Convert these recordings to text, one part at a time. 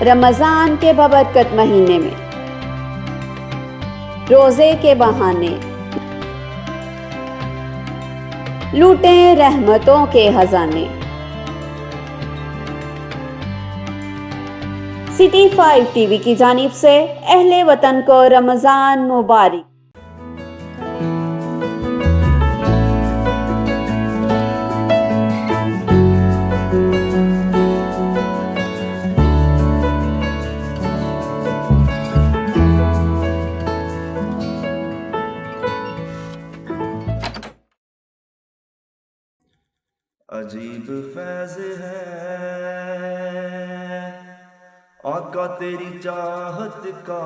رمضان کے بابرکت مہینے میں روزے کے بہانے لوٹیں رحمتوں کے خزانے۔ سٹی 5 ٹی وی کی جانب سے اہل وطن کو رمضان مبارک۔ عجیب فیض ہے آقا تیری چاہت کا،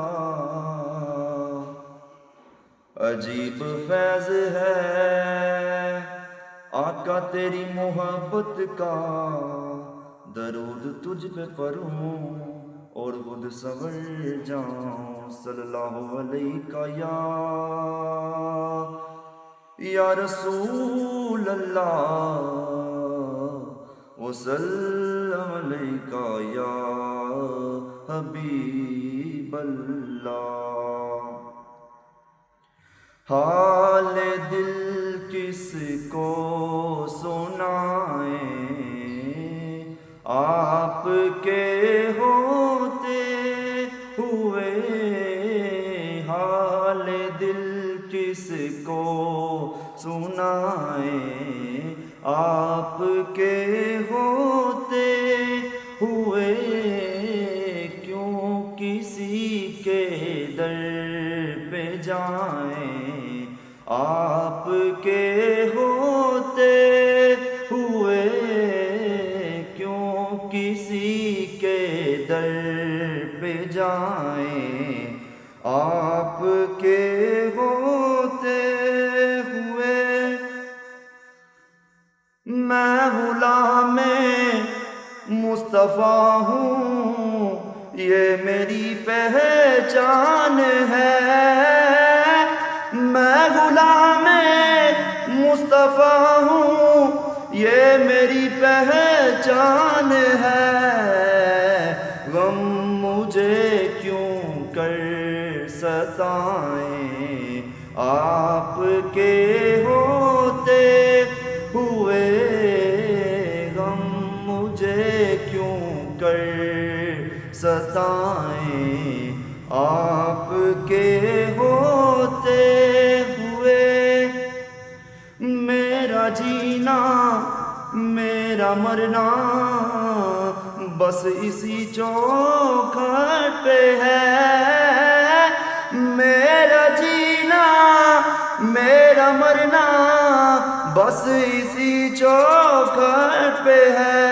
عجیب فیض ہے آقا تیری محبت کا، درود تجھ پہ پڑھوں اور خود سنور جاؤں، صلی اللہ علیہ یا رسول اللہ وسلم علیکہ یا حبیب اللہ۔ حال دل کس کو سنائیں آپ کے ہوتے ہوئے، حال دل کس کو سنائیں آپ کے ہوتے ہوئے، کیوں کسی کے در پہ جائیں آپ کے ہوتے ہوئے، کیوں کسی کے در پہ جائیں آپ کے ہوتے ہوئے۔ میں غلام مصطفیٰ ہوں یہ میری پہچان ہے، میں غلام مصطفیٰ ہوں یہ میری پہچان ہے، غم مجھے کیوں کر ستائیں آپ کے ہوتے ہوئے، غم مجھے کیوں کر ستائیں آپ کے ہوتے ہوئے۔ میرا جینا میرا مرنا بس اسی چوکھٹ پہ ہے، میرا جینا میرا مرنا بس اسی چوکھٹ پہ ہے،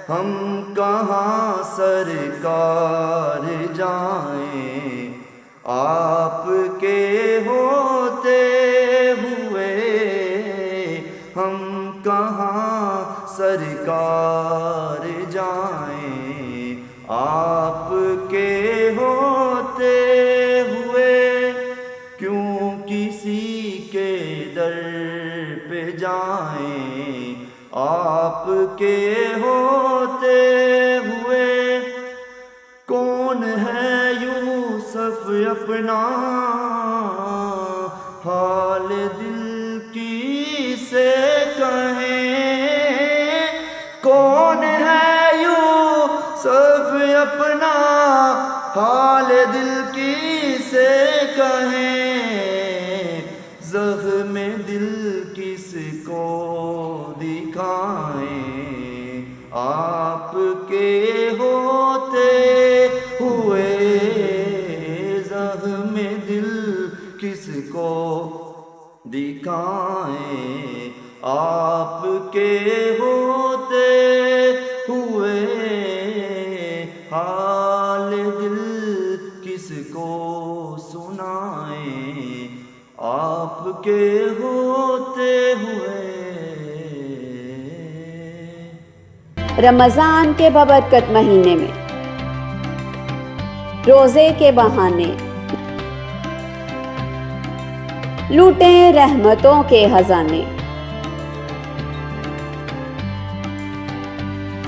ہم کہاں سرکار جائیں آپ کے ہوتے ہوئے، ہم کہاں سرکار جائیں آپ کے ہوتے ہوئے، کیوں کسی کے در پہ جائیں آپ کے ہوتے ہوئے۔ کون ہے یوسف اپنا حال دل کی سے کہیں، کون ہے یوسف اپنا حال دل کی سے کہیں، زخم دل کس کو دکھائیں آپ کے ہوتے ہوئے، زخم دل کس کو دکھائیں آپ کے ہوتے ہوئے، حال دل کس کو سنائیں آپ کے ہوتے ہوئے۔ رمضان کے بابرکت مہینے میں روزے کے بہانے لوٹیں رحمتوں کے خزانے۔